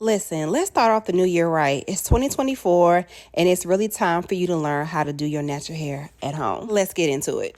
Listen, let's start off the new year right. It's 2024 and it's really time for you to learn how to do your natural hair at home. Let's get into it.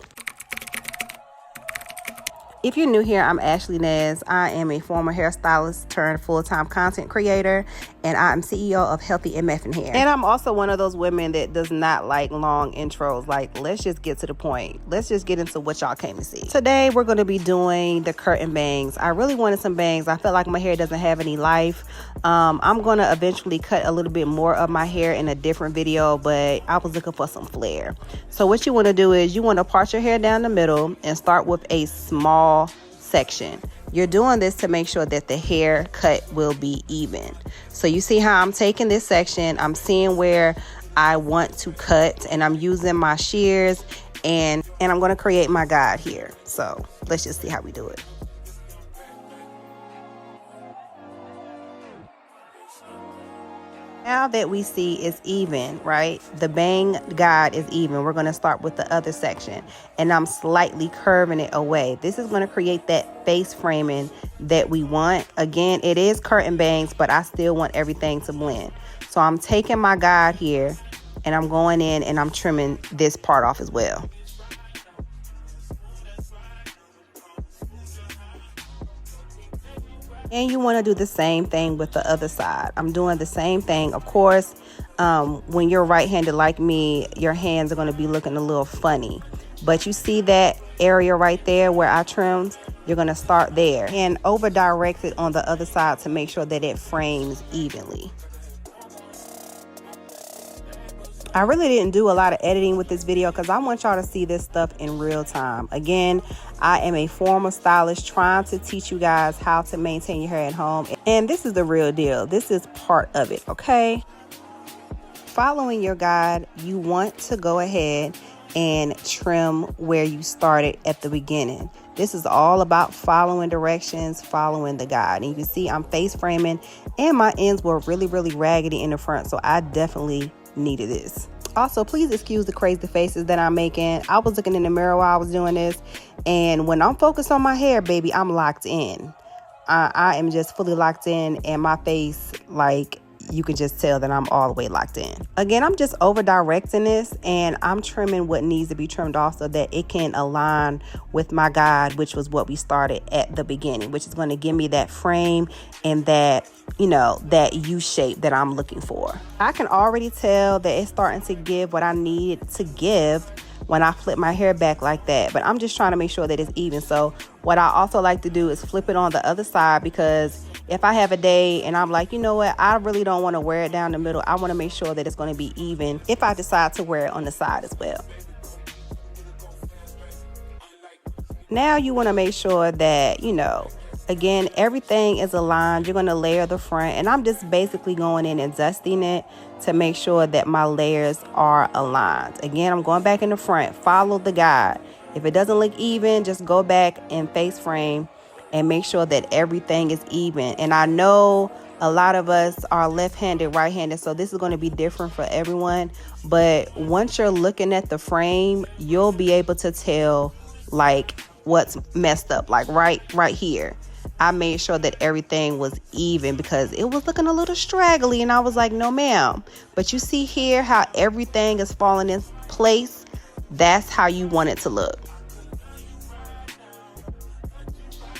If you're new here, I'm Ashley Nez. I am a former hairstylist turned full-time content creator, and I'm CEO of Healthy MF in Hair. And I'm also one of those women that does not like long intros. Like, let's just get to the point. Let's just get into what y'all came to see. Today, we're going to be doing the curtain bangs. I really wanted some bangs. I felt like my hair doesn't have any life. I'm going to eventually cut a little bit more of my hair in a different video, but I was looking for some flair. So what you want to do is you want to part your hair down the middle and start with a small section. You're doing this to make sure that the hair cut will be even. So you see how I'm taking this section, I'm seeing where I want to cut, and I'm using my shears, and I'm going to create my guide here. So let's just see how we do it. Now that we see it's even, right? The bang guide is even. We're going to start with the other section, and I'm slightly curving it away. This is going to create that face framing that we want. Again, it is curtain bangs, but I still want everything to blend. So I'm taking my guide here and I'm going in and I'm trimming this part off as well. And you want to do the same thing with the other side. I'm doing the same thing. Of course, when you're right-handed like me, your hands are going to be looking a little funny. But you see that area right there where I trimmed? You're going to start there and over-direct it on the other side to make sure that it frames evenly. I really didn't do a lot of editing with this video because I want y'all to see this stuff in real time. Again, I am a former stylist trying to teach you guys how to maintain your hair at home. And this is the real deal. This is part of it, okay? Following your guide, you want to go ahead and trim where you started at the beginning. This is all about following directions, following the guide. And you can see I'm face framing and my ends were really, really raggedy in the front. So I definitely needed this. Also, please excuse the crazy faces that I'm making. I was looking in the mirror while I was doing this, and when I'm focused on my hair, baby, I'm locked in. I am just fully locked in, and my face, like, you can just tell that I'm all the way locked in. Again, I'm just over directing this, and I'm trimming what needs to be trimmed off so that it can align with my guide, which was what we started at the beginning, which is going to give me that frame and that, you know, that U shape that I'm looking for. I can already tell that it's starting to give what I need to give when I flip my hair back like that, but I'm just trying to make sure that it's even. So what I also like to do is flip it on the other side, because if I have a day and I'm like, you know what, I really don't want to wear it down the middle, I want to make sure that it's going to be even if I decide to wear it on the side as well. Now you want to make sure that, you know, again, everything is aligned. You're going to layer the front, and I'm just basically going in and dusting it to make sure that my layers are aligned. Again, I'm going back in the front. Follow the guide. If it doesn't look even, just go back and face frame and make sure that everything is even. And I know a lot of us are left-handed, right-handed, so this is going to be different for everyone. But once you're looking at the frame, you'll be able to tell like what's messed up. Like right here, I made sure that everything was even because it was looking a little straggly, and I was like, no ma'am. But you see here how everything is falling in place. That's how you want it to look.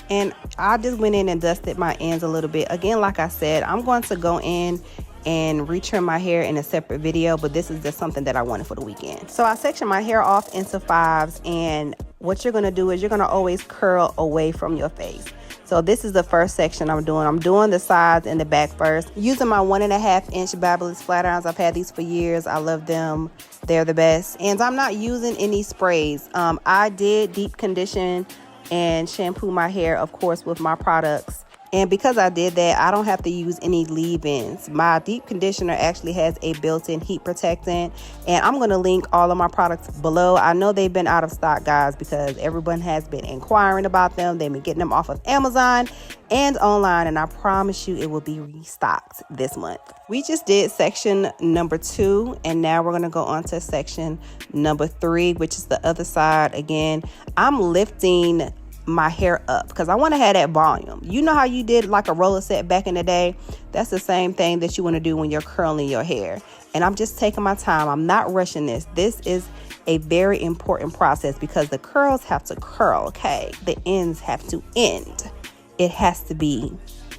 And I just went in and dusted my ends a little bit. Again, like I said, I'm going to go in and retrim my hair in a separate video, but this is just something that I wanted for the weekend. So I section my hair off into 5s, and what you're going to do is you're going to always curl away from your face. So this is the first section I'm doing. I'm doing the sides and the back first. Using my 1.5 inch Babyliss flat irons. I've had these for years. I love them. They're the best. And I'm not using any sprays. I did deep condition and shampoo my hair, of course, with my products. And because I did that, I don't have to use any leave-ins. My deep conditioner actually has a built-in heat protectant, and I'm going to link all of my products below. I know they've been out of stock, guys, because everyone has been inquiring about them. They've been getting them off of Amazon and online, and I promise you it will be restocked this month. We just did section number 2, and now we're going to go on to section number 3, which is the other side. Again, I'm lifting my hair up because I want to have that volume. You know how you did like a roller set back in the day? That's the same thing that you want to do when you're curling your hair. And I'm just taking my time. I'm not rushing this. This is a very important process because the curls have to curl, okay? The ends have to end. It has to be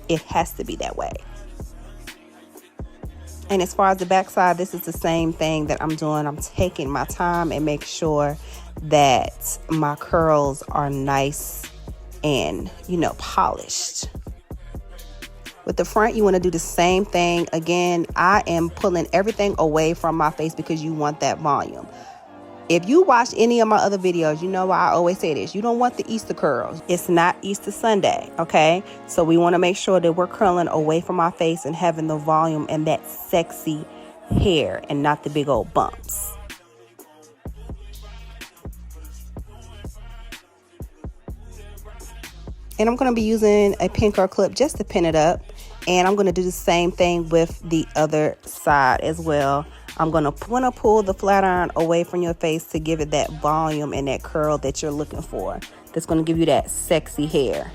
that way. And as far as the backside, this is the same thing that I'm doing. I'm taking my time and make sure that my curls are nice and, polished. With the front, you want to do the same thing. Again, I am pulling everything away from my face because you want that volume. If you watch any of my other videos, you know why I always say this. You don't want the Easter curls. It's not Easter Sunday, okay? So we want to make sure that we're curling away from our face and having the volume and that sexy hair and not the big old bumps. And I'm going to be using a pin curl clip just to pin it up. And I'm going to do the same thing with the other side as well. I'm going to pull the flat iron away from your face to give it that volume and that curl that you're looking for. That's going to give you that sexy hair.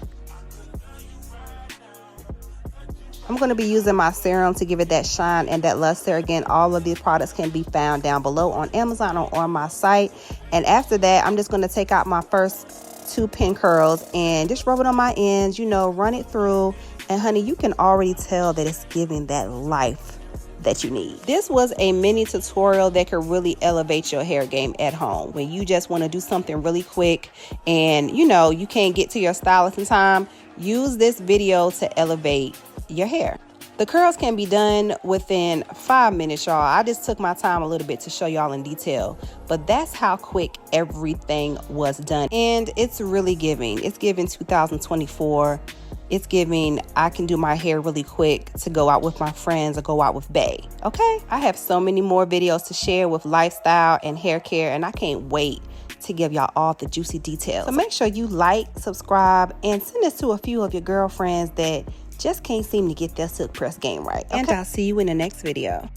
I'm going to be using my serum to give it that shine and that luster. Again, all of these products can be found down below on Amazon or on my site. And after that, I'm just going to take out my first 2 pin curls and just rub it on my ends, run it through. And honey, you can already tell that it's giving that life that you need. This was a mini tutorial that could really elevate your hair game at home. When you just want to do something really quick and you can't get to your stylist in time, use this video to elevate your hair. The curls can be done within 5 minutes, y'all. I just took my time a little bit to show y'all in detail, but that's how quick everything was done. And it's really giving. It's giving 2024. It's giving I can do my hair really quick to go out with my friends or go out with bae. Okay? I have so many more videos to share with lifestyle and hair care, and I can't wait to give y'all all the juicy details. So make sure you like, subscribe, and send this to a few of your girlfriends that just can't seem to get their silk press game right. Okay? And I'll see you in the next video.